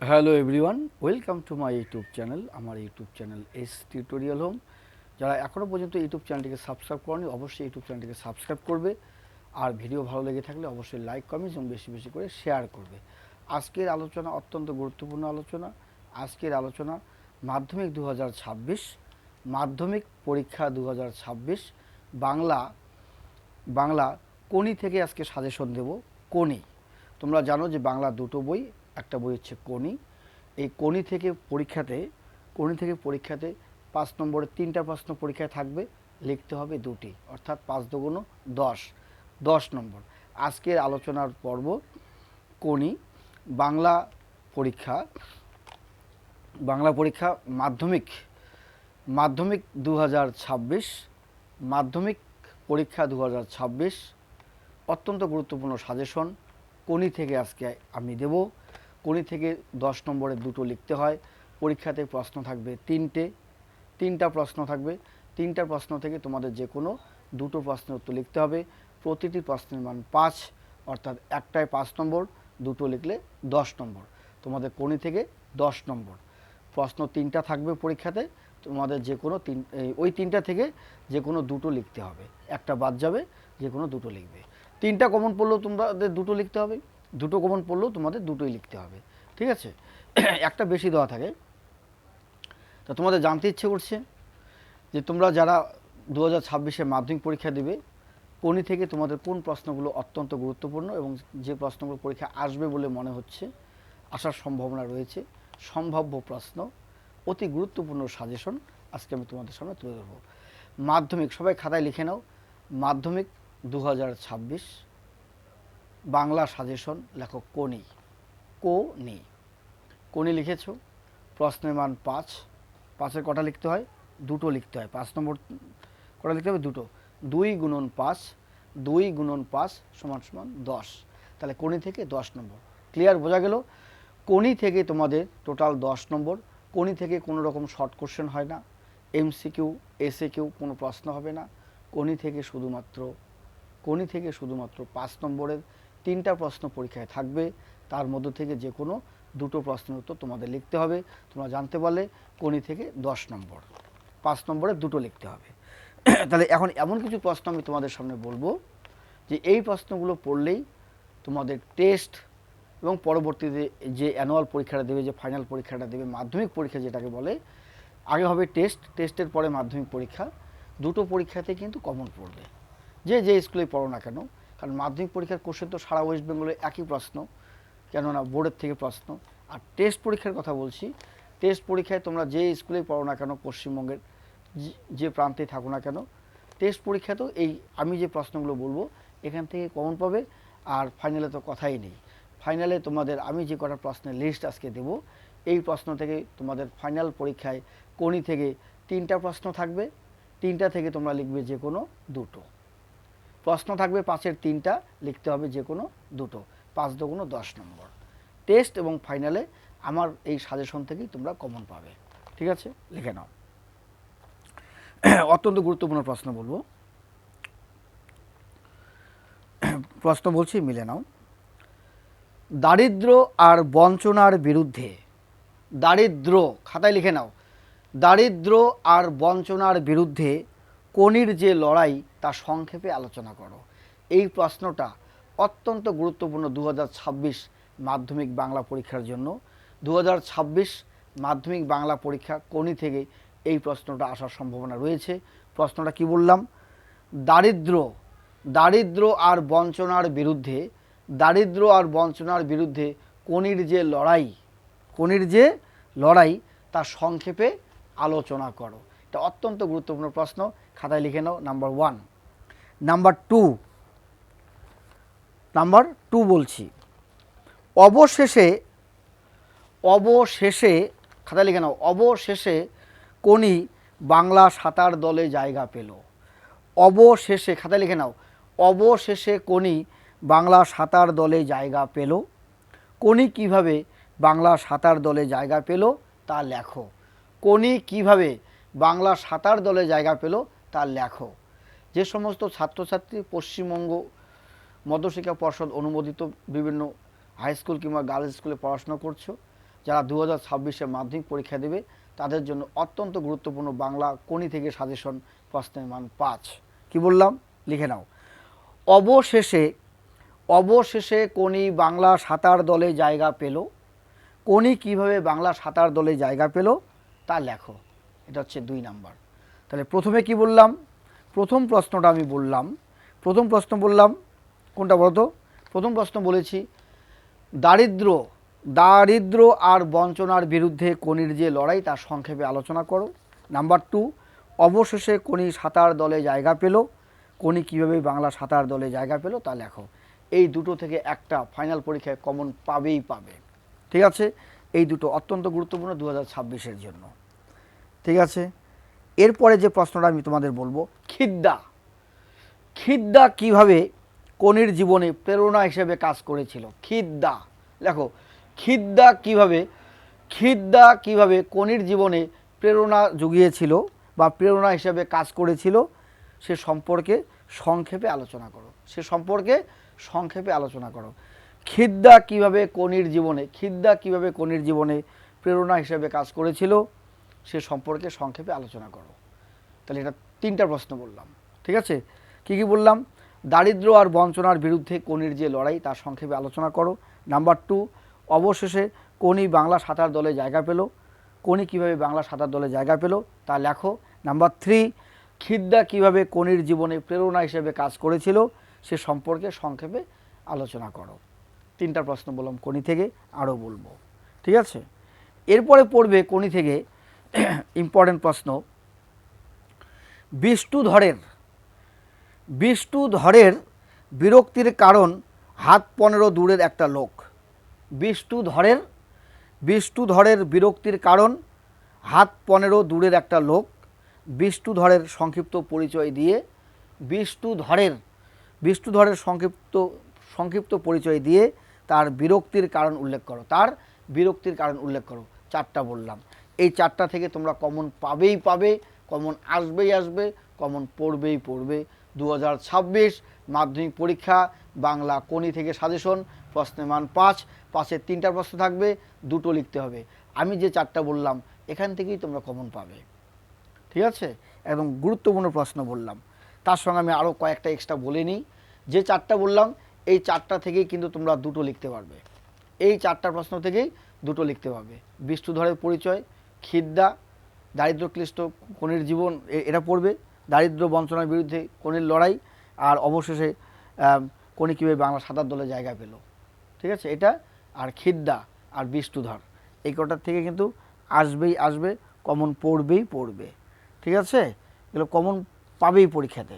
Hello everyone, welcome to my YouTube channel. আমার YouTube channel S tutorial home. যারা এখনও পর্যন্ত ইউটিউব চ্যানেলটিকে সাবস্ক্রাইব করেনি, অবশ্যই ইউটিউব চ্যানেলটিকে সাবস্ক্রাইব করবে। আর ভিডিও ভালো লেগে থাকলে অবশ্যই লাইক, কমেন্ট এবং বেশি বেশি করে শেয়ার করবে। আজকের আলোচনা অত্যন্ত গুরুত্বপূর্ণ আলোচনা। আজকের আলোচনা মাধ্যমিক 2026, মাধ্যমিক পরীক্ষা 2026, বাংলা বাংলা কোনি থেকে আজকে সাজেশন দেব। কোনি, তোমরা জানো যে বাংলা দুটো বই, একটা বই হচ্ছে কোনি। এই কোনি থেকে পরীক্ষাতে 5 নম্বরের 3টা প্রশ্ন পরীক্ষায় থাকবে, লিখতে হবে 2টি, অর্থাৎ 5 × 2 = 10, 10 নম্বর। আজকের আলোচনার পর্ব কোনি বাংলা পরীক্ষা। বাংলা পরীক্ষা মাধ্যমিক মাধ্যমিক 2026, মাধ্যমিক পরীক্ষা 2026 অত্যন্ত গুরুত্বপূর্ণ সাজেশন কোনি থেকে আজকে আমি দেব। কোনি থেকে 10 নম্বরের 2টো লিখতে হয়। পরীক্ষাতে প্রশ্ন থাকবে 3টা প্রশ্ন থাকবে। 3টা প্রশ্ন থেকে তোমাদের যে কোনো 2টো প্রশ্নের উত্তর লিখতে হবে। প্রতিটি প্রশ্নের মান 5, অর্থাৎ একটায় 5 নম্বর, 2টো লিখলে 10 নম্বর। তোমাদের কোনি থেকে 10 নম্বর প্রশ্ন 3টা থাকবে পরীক্ষাতে। তোমাদের যে কোনো ওই 3টা থেকে যে কোনো 2টো লিখতে হবে, একটা বাদ যাবে, যে কোনো 2টো লিখবে। 3টা কমন পড়লেও তোমাদের 2টো লিখতে হবে, 2টো কমন পড়লেও তোমাদের 2টোই লিখতে হবে, ঠিক আছে? একটা বেশি দেওয়া থাকে। তা তোমাদের জানতে ইচ্ছে করছে যে তোমরা যারা 2026-এ মাধ্যমিক পরীক্ষা দেবে, কোনি থেকে তোমাদের কোন প্রশ্নগুলো অত্যন্ত গুরুত্বপূর্ণ এবং যে প্রশ্নগুলো পরীক্ষা আসবে বলে মনে হচ্ছে, আসার সম্ভাবনা রয়েছে, সম্ভাব্য প্রশ্ন, অতি গুরুত্বপূর্ণ সাজেশন আজকে আমি তোমাদের সামনে তুলে ধরব। মাধ্যমিক, সবাই খাতায় লিখে নাও, মাধ্যমিক 2026 বাংলা সাজেশন লেখো কোনি। কোনি কোনি লিখেছ, প্রশ্নের মান 5, 5-এর কটা লিখতে হয়? 2টো লিখতে হয়। 5 নম্বর কটা লিখতে হবে? 2টো। 2 × 5, 2 × 5 = 10। তাহলে কোনি থেকে 10 নম্বর। ক্লিয়ার? বোঝা গেল? কোনি থেকে তোমাদের টোটাল 10 নম্বর। কোনি থেকে কোনো রকম শর্ট কোশ্চেন হয় না, এমসিকিউ, এসএকিউ কোনো প্রশ্ন হবে না। কোনি থেকে শুধুমাত্র 5 নম্বরের 3টা প্রশ্ন পরীক্ষায় থাকবে। তার মধ্য থেকে যে কোনো 2টো প্রশ্নের উত্তর তোমাদের লিখতে হবে। তোমরা জানতে পারলে কোনি থেকে 10 নম্বর, 5 নম্বরে 2টো লিখতে হবে। তাহলে এখন এমন কিছু প্রশ্ন আমি তোমাদের সামনে বলবো যে এই প্রশ্নগুলো পড়লেই তোমাদের টেস্ট এবং পরবর্তীতে যে অ্যানুয়াল পরীক্ষাটা দেবে, যে ফাইনাল পরীক্ষাটা দেবে, মাধ্যমিক পরীক্ষা যেটাকে বলে, আগে হবে টেস্ট, টেস্টের পরে মাধ্যমিক পরীক্ষা। 2টো পরীক্ষাতে কিন্তু কমন পড়বে, যে স্কুলে পড়ো না কেন। কারণ মাধ্যমিক পরীক্ষার কোশ্চেন তো সারা ওয়েস্ট বেঙ্গলে একই প্রশ্ন, কেননা বোর্ডের থেকে প্রশ্ন। আর টেস্ট পরীক্ষার কথা বলছি, টেস্ট পরীক্ষায় তোমরা যে স্কুলেই পড়ো না কেন, পশ্চিমবঙ্গের যে প্রান্তে থাকো না কেন, টেস্ট পরীক্ষাতেও এই আমি যে প্রশ্নগুলো বলবো এখান থেকে কমন পাবে। আর ফাইনালে তো কথাই নেই। ফাইনালে তোমাদের আমি যে কটা প্রশ্নের লিস্ট আজকে দেব, এই প্রশ্ন থেকে তোমাদের ফাইনাল পরীক্ষায় কোনি থেকে 3টা প্রশ্ন থাকবে। 3টা থেকে তোমরা লিখবে যে কোনো 2টো প্রশ্ন থাকবে। 5-এর 3টা লিখতে হবে, যে কোনো 2টো। 5 × 2 = 10 নম্বর। টেস্ট এবং ফাইনালে আমার এই সাজেশন থেকেই তোমরা কমন পাবে, ঠিক আছে? লিখে নাও। অত্যন্ত গুরুত্বপূর্ণ প্রশ্ন বলবো, প্রশ্ন বলছি, মিলে নাও। দারিদ্র আর বঞ্চনার বিরুদ্ধে, দারিদ্র, খাতায় লিখে নাও, দারিদ্র আর বঞ্চনার বিরুদ্ধে কোনির যে লড়াই তা সংক্ষেপে আলোচনা করো। এই প্রশ্নটা অত্যন্ত গুরুত্বপূর্ণ 2026 মাধ্যমিক বাংলা পরীক্ষার জন্য। 2026 মাধ্যমিক বাংলা পরীক্ষা কোনি থেকে এই প্রশ্নটা আসার সম্ভাবনা রয়েছে। প্রশ্নটা কি বললাম? দারিদ্র আর বঞ্চনার বিরুদ্ধে, দারিদ্র আর বঞ্চনার বিরুদ্ধে কোনির যে লড়াই তা সংক্ষেপে আলোচনা করো। এটা অত্যন্ত গুরুত্বপূর্ণ প্রশ্ন, খাতায় লিখে নাও। নাম্বার 1। নাম্বার 2 বলছি, অবশেষে খাতায় লিখে নাও, অবশেষে কোনি বাংলা সাঁতার দলে জায়গা পেল। অবশেষে, খাতায় লিখে নাও, অবশেষে কোনি বাংলা সাঁতার দলে জায়গা পেল। কোনি কিভাবে বাংলা সাঁতার দলে জায়গা পেল তা লেখো। কোনি কিভাবে বাংলা সাঁতার দলে জায়গা পেল তা লেখো। যে সমস্ত ছাত্রছাত্রী পশ্চিমবঙ্গ মধ্যশিক্ষা পর্ষদ অনুমোদিত বিভিন্ন হাই স্কুল কিংবা গার্লস স্কুলে পড়াশোনা করছো, যারা 2026-এ মাধ্যমিক পরীক্ষা দেবে তাদের জন্য অত্যন্ত গুরুত্বপূর্ণ বাংলা কোনি থেকে সাজেশন, প্রশ্নের মান 5। কি বললাম লিখে নাও। অবশেষে কোনি বাংলা সাঁতার দলে জায়গা পেল। কোনি কিভাবে বাংলা সাঁতার দলে জায়গা পেল তা লেখো। এটা হচ্ছে 2 নাম্বার। তাহলে প্রথমে কি বললাম, প্রথম প্রশ্নটা আমি বললাম, প্রথম প্রশ্ন বললাম কোনটা বলো তো? প্রথম প্রশ্ন বলেছি দারিদ্র আর বঞ্চনার বিরুদ্ধে কোনির যে লড়াই তার সংক্ষেপে আলোচনা করো। নাম্বার 2, অবশেষে কোনি সাঁতার দলে জায়গা পেল। কোনি কীভাবে বাংলা সাঁতার দলে জায়গা পেল তা লেখো। এই দুটো থেকে একটা ফাইনাল পরীক্ষায় কমন পাবেই পাবে। ঠিক আছে, এই দুটো অত্যন্ত গুরুত্বপূর্ণ 2026-এর জন্য। ঠিক আছে, এরপরে যে প্রশ্নটা আমি তোমাদের বলবো, খিদ্দা কিভাবে কোনির জীবনে প্রেরণা হিসেবে কাজ করেছিল। খিদ্দা লেখো। খিদ্দা কিভাবে কোনির জীবনে প্রেরণা জুগিয়েছিল বা প্রেরণা হিসেবে কাজ করেছিল সে সম্পর্কে সংক্ষেপে আলোচনা করো। খিদ্দা কিভাবে কোনির জীবনে প্রেরণা হিসেবে কাজ করেছিল সে সম্পর্কে সংক্ষেপে আলোচনা করো। তাহলে এটা 3টা প্রশ্ন বললাম। ঠিক আছে, কি কি বললাম? দারিদ্র আর বঞ্চনার বিরুদ্ধে কোনির যে লড়াই তার সংক্ষেপে আলোচনা করো। নাম্বার 2, অবশেষে কোনি বাংলা সাঁতার দলে জায়গা পেল। কোনি কিভাবে বাংলা সাঁতার দলে জায়গা পেল তা লেখো। নাম্বার 3, খিদ্দা কিভাবে কোনির জীবনে প্রেরণা হিসেবে কাজ করেছিল সে সম্পর্কে সংক্ষেপে আলোচনা করো। 3টা প্রশ্ন বললাম কোনি থেকে, আরও বলবো। ঠিক আছে, এরপরে পড়বে কোনি থেকে ইম্পর্টেন্ট প্রশ্ন, বিষ্ণুধরের বিরক্তির কারণ হাত 15 দূরের একটা লোক। বিষ্ণুধরের বিরক্তির কারণ হাত 15 দূরের একটা লোক। বিষ্ণুধরের সংক্ষিপ্ত পরিচয় দিয়ে সংক্ষিপ্ত পরিচয় দিয়ে তার বিরক্তির কারণ উল্লেখ করো। 4টা বললাম। এই 4টা থেকে তোমরা কমন পাবেই পাবে, কমন আসবে, কমন পড়বে। 2026 মাধ্যমিক পরীক্ষা বাংলা কোনি থেকে সাজেশন, প্রশ্নের মান 5। 5-এর 3টা প্রশ্ন থাকবে, 2টো লিখতে হবে। আমি যে 4টা বললাম এখান থেকেই তোমরা কমন পাবে। ঠিক আছে, একদম গুরুত্বপূর্ণ প্রশ্ন বললাম। তার সঙ্গে আমি আরও কয়েকটা এক্সট্রা বলে নিই। যে 4টা বললাম এই 4টা থেকেই কিন্তু তোমরা 2টো লিখতে পারবে। এই 4টা প্রশ্ন থেকেই 2টো লিখতে পারবে। বিষ্ণুধরের পরিচয়, খিদ্দা, দারিদ্র ক্লিষ্ট কোনির জীবন, এটা পড়বে। দারিদ্র বঞ্চনার বিরুদ্ধে কোনির লড়াই, আর অবশেষে কোনি কীভাবে বাংলা সাঁতার দলে জায়গা পেল। ঠিক আছে, এটা আর খিদ্দা আর বিষ্ণুধর, এই কটার থেকে কিন্তু আসবে, কমন পড়বে। ঠিক আছে, এগুলো কমন পাবেই পরীক্ষাতে।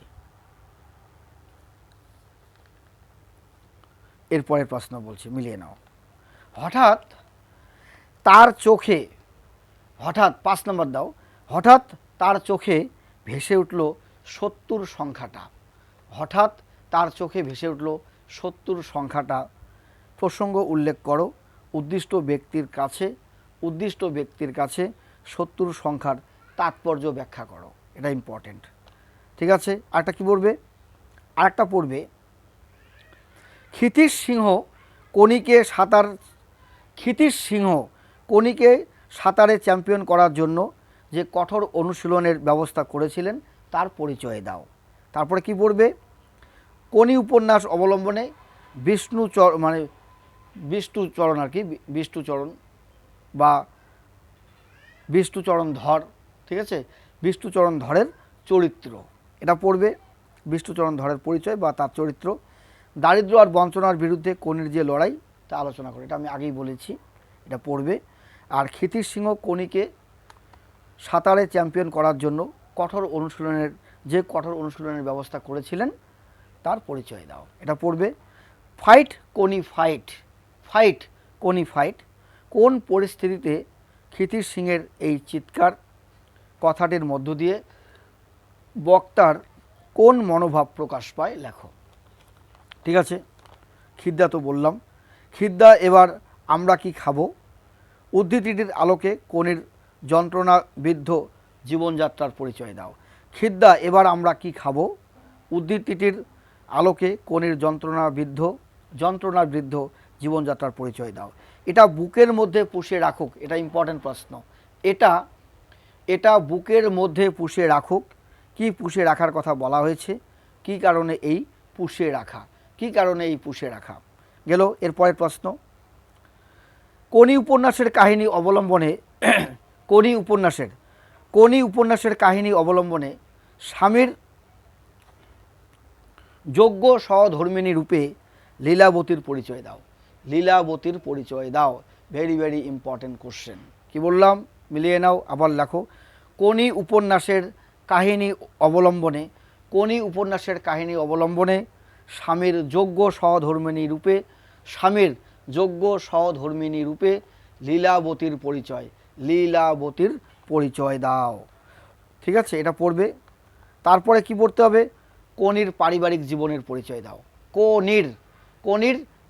এরপরের প্রশ্ন বলছি, মিলিয়ে নাও। হঠাৎ 5 নম্বর দাও। হঠাৎ তার চোখে ভেসে উঠল 70 সংখ্যাটা। হঠাৎ তার চোখে ভেসে উঠল 70 সংখ্যাটা। প্রসঙ্গ উল্লেখ করো। উদ্দিষ্ট ব্যক্তির কাছে 70 সংখ্যার তাৎপর্য ব্যাখ্যা করো। এটা ইম্পর্টেন্ট। ঠিক আছে, আরেকটা কি পড়বে? আরেকটা পড়বে, ক্ষিতীশ সিংহ কোনিকে সাঁতারে চ্যাম্পিয়ন করার জন্য যে কঠোর অনুশীলনের ব্যবস্থা করেছিলেন তার পরিচয় দাও। তারপরে কি পড়বে? কোনি উপন্যাস অবলম্বনে বিষ্ণুচরণ ধর, ঠিক আছে, বিষ্ণুচরণ ধরের চরিত্র, এটা পড়বে। বিষ্ণুচরণ ধরের পরিচয় বা তার চরিত্র। দারিদ্র আর বঞ্চনার বিরুদ্ধে কোনির যে লড়াই তা আলোচনা করে, এটা আমি আগেই বলেছি, এটা পড়বে। আর ক্ষিতীশ সিংহ কোনিকে সাঁতারে চ্যাম্পিয়ন করার জন্য কঠোর অনুশীলনের ব্যবস্থা করেছিলেন তার পরিচয় দাও, এটা পড়বে। ফাইট কোনি ফাইট কোন পরিস্থিতিতে ক্ষিতীশ সিংহের এই চিৎকার কথাটির মধ্য দিয়ে বক্তার কোন মনোভাব প্রকাশ পায় লেখো। ঠিক আছে, খিদ্দা তো বললাম। খিদ্দা এবার আমরা কি খাবো উদ্ধৃতিটির আলোকে কোনির যন্ত্রণাবিদ্ধ জীবনযাত্রার পরিচয় দাও। খিদ্দা এবার আমরা কি খাবো উদ্ধৃতিটির আলোকে কোনির যন্ত্রণাবৃদ্ধ জীবনযাত্রার পরিচয় দাও। এটা বুকের মধ্যে পুষে রাখুক, এটা ইম্পর্টেন্ট প্রশ্ন। এটা এটা বুকের মধ্যে পুষে রাখুক, কি পুষে রাখার কথা বলা হয়েছে, কি কারণে এই পুষে রাখা, কি কারণে এই পুষে রাখা গেল। এরপরের প্রশ্ন, কোনি উপন্যাসের কাহিনী অবলম্বনে কোনি উপন্যাসের কাহিনী অবলম্বনে স্বামীর যোগ্য সহধর্মিণী রূপে লীলাবতীর পরিচয় দাও। লীলাবতীর পরিচয় দাও, ভেরি ভেরি ইম্পর্টেন্ট কোশ্চেন। কি বললাম মিলিয়ে নাও, আবার লেখো। কোনি উপন্যাসের কাহিনী অবলম্বনে স্বামীর যোগ্য সহধর্মিণী রূপে লীলাবতীর পরিচয় দাও। ঠিক আছে, এটা পড়বে। তারপরে কি পড়তে হবে, কোনির পারিবারিক জীবনের পরিচয় দাও। কোনির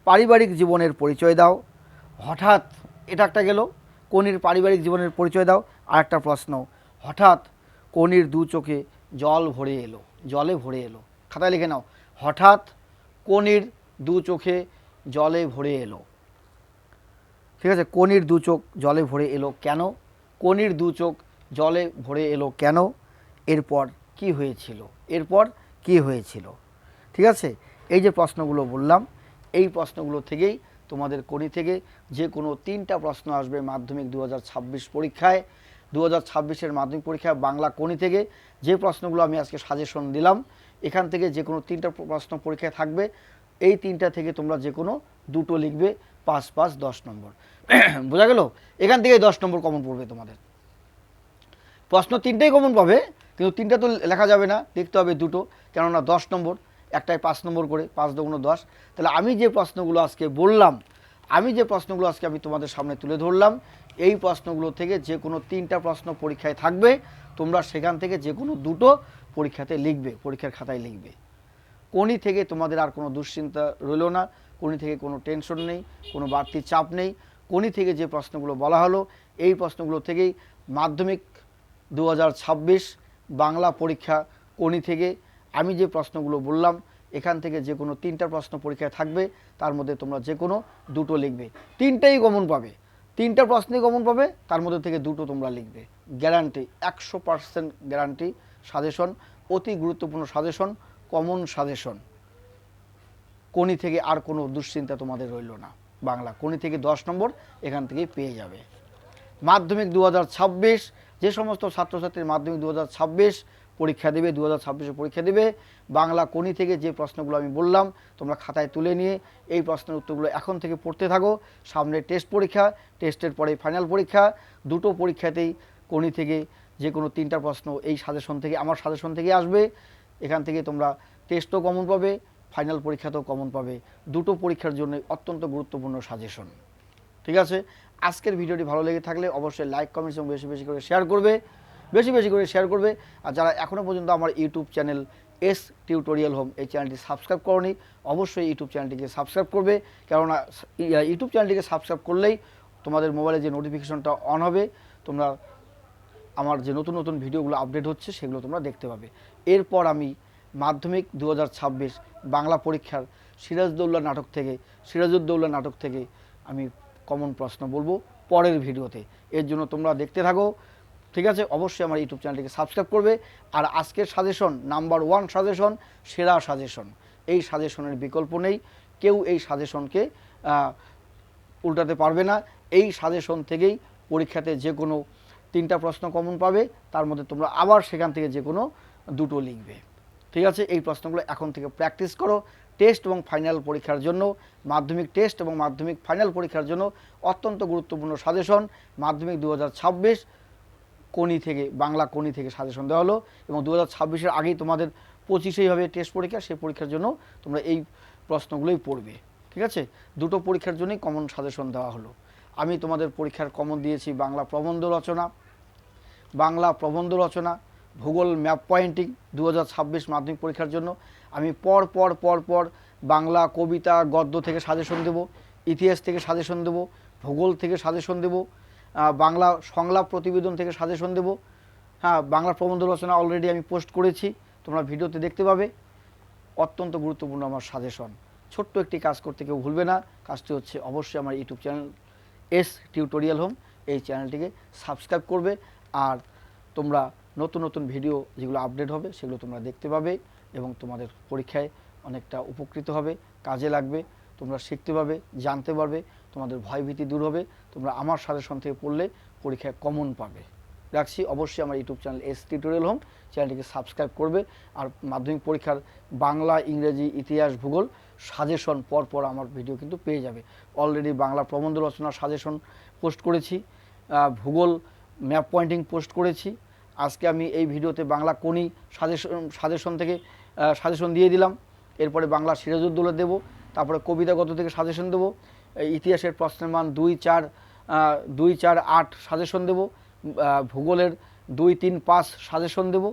পারিবারিক জীবনের পরিচয় দাও। হঠাৎ, এটা একটা গেল, কোনির পারিবারিক জীবনের পরিচয় দাও। আর একটা প্রশ্ন, হঠাৎ কোনির দু চোখে জলে ভরে এলো। খাতায় লিখে নাও, হঠাৎ কোনির দু চোখে জলে ভরে এলো। ঠিক আছে, কোনির দু চোখ জলে ভরে এলো কেন, কোনির দু চোখ জলে ভরে এলো কেন, এরপর কি হয়েছিল। ঠিক আছে, এই যে প্রশ্নগুলো বললাম, এই প্রশ্নগুলো থেকেই তোমাদের কোনি থেকে যে কোনো 3টা প্রশ্ন আসবে মাধ্যমিক 2026 পরীক্ষায়। 2026-এর মাধ্যমিক পরীক্ষায় বাংলা কোনি থেকে যে প্রশ্নগুলো আমি আজকে সাজেশন দিলাম, এখান থেকে যে কোনো 3টা প্রশ্ন পরীক্ষায় থাকবে। এই 3টা থেকে তোমরা যে কোনো 2টো লিখবে, 5 5 10 নম্বর। বোঝা গেল? এখান থেকে 10 নম্বর কমন পড়বে তোমাদের। প্রশ্ন 3টাই কমন পাবে, কিন্তু 3টা তো লেখা যাবে না, লিখতে হবে 2টো, কেননা 10 নম্বর, একটাই 5 নম্বর করে, 5 দুগুণ 10। তাহলে আমি যে প্রশ্নগুলো আজকে আমি তোমাদের সামনে তুলে ধরলাম, এই প্রশ্নগুলো থেকে যে কোনো 3টা প্রশ্ন পরীক্ষায় থাকবে, তোমরা সেখান থেকে যে কোনো 2টো পরীক্ষাতে লিখবে, পরীক্ষার খাতায় লিখবে। কোনি থেকে তোমাদের আর কোনো দুশ্চিন্তা রইল না, কোনি থেকে কোনো টেনশন নেই, কোনো বাড়তি চাপ নেই। কোনি থেকে যে প্রশ্নগুলো বলা হলো, এই প্রশ্নগুলো থেকেই মাধ্যমিক 2026 বাংলা পরীক্ষা কোনি থেকে আমি যে প্রশ্নগুলো বললাম, এখান থেকে যে কোনো 3টা প্রশ্ন পরীক্ষায় থাকবে, তার মধ্যে তোমরা যে কোনো 2টো লিখবে। 3টাই কমন পাবে, 3টা প্রশ্নই কমন পাবে, তার মধ্যে থেকে 2টো তোমরা লিখবে। Guarantee, 100% guarantee. সাজেশন, অতি গুরুত্বপূর্ণ সাজেশন, কমন সাজেশন। কোনি থেকে আর কোনো দুশ্চিন্তা তোমাদের রইল না। বাংলা কোনি থেকে 10 নম্বর এখান থেকেই পেয়ে যাবে। মাধ্যমিক 2026, যে সমস্ত ছাত্রছাত্রীর মাধ্যমিক 2026 পরীক্ষা দেবে, 2026-এ পরীক্ষা দেবে, বাংলা কোনি থেকে যে প্রশ্নগুলো আমি বললাম তোমরা খাতায় তুলে নিয়ে এই প্রশ্নের উত্তরগুলো এখন থেকে পড়তে থাকো। সামনে টেস্ট পরীক্ষা, টেস্টের পরে ফাইনাল পরীক্ষা, 2টো পরীক্ষাতেই কোনি থেকে যে কোনো 3টা প্রশ্ন এই সাজেশন থেকে, আমার সাজেশন থেকে আসবে। এখান থেকে তোমরা টেস্টও কমন পাবে, ফাইনাল পরীক্ষাতেও কমন পাবে। 2টো পরীক্ষার জন্য অত্যন্ত গুরুত্বপূর্ণ সাজেশন। ঠিক আছে, আজকের ভিডিওটি ভালো লেগে থাকলে অবশ্যই লাইক, কমেন্টস এবং বেশি বেশি করে শেয়ার করবে। আর যারা এখনও পর্যন্ত আমার YouTube channel S tutorial home এই চ্যানেলটি সাবস্ক্রাইব করনি, অবশ্যই ইউটিউব চ্যানেলটিকে সাবস্ক্রাইব করবে, কেননা ইউটিউব চ্যানেলটিকে সাবস্ক্রাইব করলেই তোমাদের মোবাইলে যে নোটিফিকেশনটা অন হবে, তোমরা আমার যে নতুন নতুন ভিডিওগুলো আপডেট হচ্ছে সেগুলো তোমরা দেখতে পাবে। এরপর আমি মাধ্যমিক 2026 বাংলা পরীক্ষার সিরাজউদ্দৌলা নাটক থেকে আমি কমন প্রশ্ন বলবো পরের ভিডিওতে। এর জন্য তোমরা দেখতে থাকো। ঠিক আছে, অবশ্যই আমার ইউটিউব চ্যানেলটিকে সাবস্ক্রাইব করবে। আর আজকের সাজেশন নাম্বার 1 সাজেশন, সেরা সাজেশন, এই সাজেশনের বিকল্প নেই। কেউ এই সাজেশনকে উল্টাতে পারবে না। এই সাজেশন থেকেই পরীক্ষাতে যে কোনো 3টা প্রশ্ন কমন পাবে, তার মধ্যে তোমরা আবার সেখান থেকে যে কোনো 2টো লিখবে। ঠিক আছে, এই প্রশ্নগুলো এখন থেকে প্র্যাকটিস করো। টেস্ট এবং ফাইনাল পরীক্ষার জন্য, মাধ্যমিক টেস্ট এবং মাধ্যমিক ফাইনাল পরীক্ষার জন্য অত্যন্ত গুরুত্বপূর্ণ সাজেশন মাধ্যমিক 2026 কোনি থেকে, বাংলা কোনি থেকে সাজেশন দেওয়া হলো। এবং 2026-এর আগেই তোমাদের 25-এই হবে টেস্ট পরীক্ষা, সেই পরীক্ষার জন্য তোমরা এই প্রশ্নগুলোই পড়বে। ঠিক আছে, 2টো পরীক্ষার জন্যই কমন সাজেশন দেওয়া হলো। আমি তোমাদের পরীক্ষার কমন দিয়েছি বাংলা প্রবন্ধ রচনা, ভূগোল ম্যাপ পয়েন্টিং 2026 মাধ্যমিক পরীক্ষার জন্য। আমি পর পর বাংলা কবিতা গদ্য থেকে সাজেশন দেব, ইতিহাস থেকে সাজেশন দেব, ভূগোল থেকে সাজেশন দেব, বাংলা সংলাপ প্রতিবেদন থেকে সাজেশন দেব। হ্যাঁ, বাংলা প্রবন্ধ রচনা অলরেডি আমি পোস্ট করেছি, তোমরা ভিডিওতে দেখতে পাবে। অত্যন্ত গুরুত্বপূর্ণ আমার সাজেশন। ছোট্ট একটি কাজ করতে কেউ ভুলবে না, কাজটি হচ্ছে অবশ্যই আমার YouTube channel S tutorial home এই চ্যানেলটিকে সাবস্ক্রাইব করবে। আর তোমরা নতুন নতুন ভিডিও যেগুলো আপডেট হবে সেগুলো তোমরা দেখতে পাবে এবং তোমাদের পরীক্ষায় অনেকটা উপকৃত হবে, কাজে লাগবে, তোমরা শিখতে পারবে, জানতে পারবে, তোমাদের ভয়ভীতি দূর হবে। তোমরা আমার সাজেশন থেকে পড়লে পরীক্ষায় কমন পাবে। রাখছি, অবশ্যই আমার YouTube channel S tutorial home চ্যানেলটিকে সাবস্ক্রাইব করবে। আর মাধ্যমিক পরীক্ষার বাংলা, ইংরেজি, ইতিহাস, ভূগোল সাজেশন পরপর আমার ভিডিও কিন্তু পেয়ে যাবে। অলরেডি বাংলা প্রবন্ধ রচনার সাজেশন পোস্ট করেছি, ভূগোল ম্যাপ পয়েন্টিং পোস্ট করেছি। আজকে আমি এই ভিডিওতে বাংলা কোনি সাজেশন থেকে সাজেশন দিয়ে দিলাম। এরপরে বাংলা সিরাজউদ্দৌলা দেব, তারপরে কবিতাগত থেকে সাজেশন দেব, ইতিহাসের প্রশ্নের মান 2, 4, 2, 4, 8 সাজেশন দেব, ভূগোলের 2, 3, 5 সাজেশন দেব,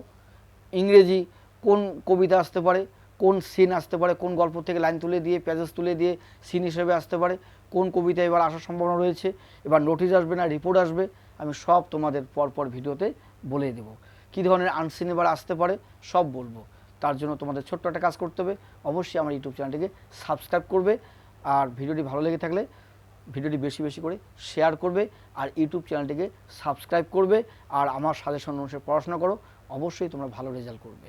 ইংরেজি কোন কবিতা আসতে পারে, কোন সিন আসতে পারে, কোন গল্প থেকে লাইন তুলে দিয়ে প্যাসেজ তুলে দিয়ে সিন হিসেবে আসতে পারে, কোন কবিতা এবার আসার সম্ভাবনা রয়েছে, এবার নোটিশ আসবে না রিপোর্ট আসবে, আমি সব তোমাদের পরপর ভিডিওতে বলে দেব। কী ধরনের আনসিন এবার আসতে পারে সব বলবো। তার জন্য তোমাদের ছোট্ট একটা কাজ করতে হবে, অবশ্যই আমার ইউটিউব চ্যানেলটিকে সাবস্ক্রাইব করবে। আর ভিডিওটি ভালো লেগে থাকলে ভিডিওটি বেশি বেশি করে শেয়ার করবে, আর ইউটিউব চ্যানেলটিকে সাবস্ক্রাইব করবে। আর আমার সাজেশন অনুসারে পড়াশোনা করো, অবশ্যই তোমরা ভালো রেজাল্ট করবে।